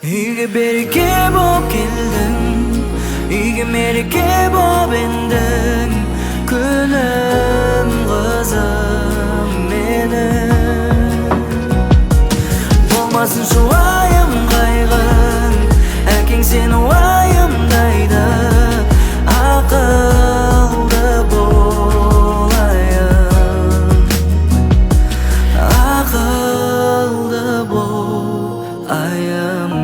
Үйге береке боп келдің, үйге мереке боп ендің, күнім қызым менің. Болмасын шуайым қайғың, әкең сені уайымдайды. Ақылды болайын, ақылды бол айым.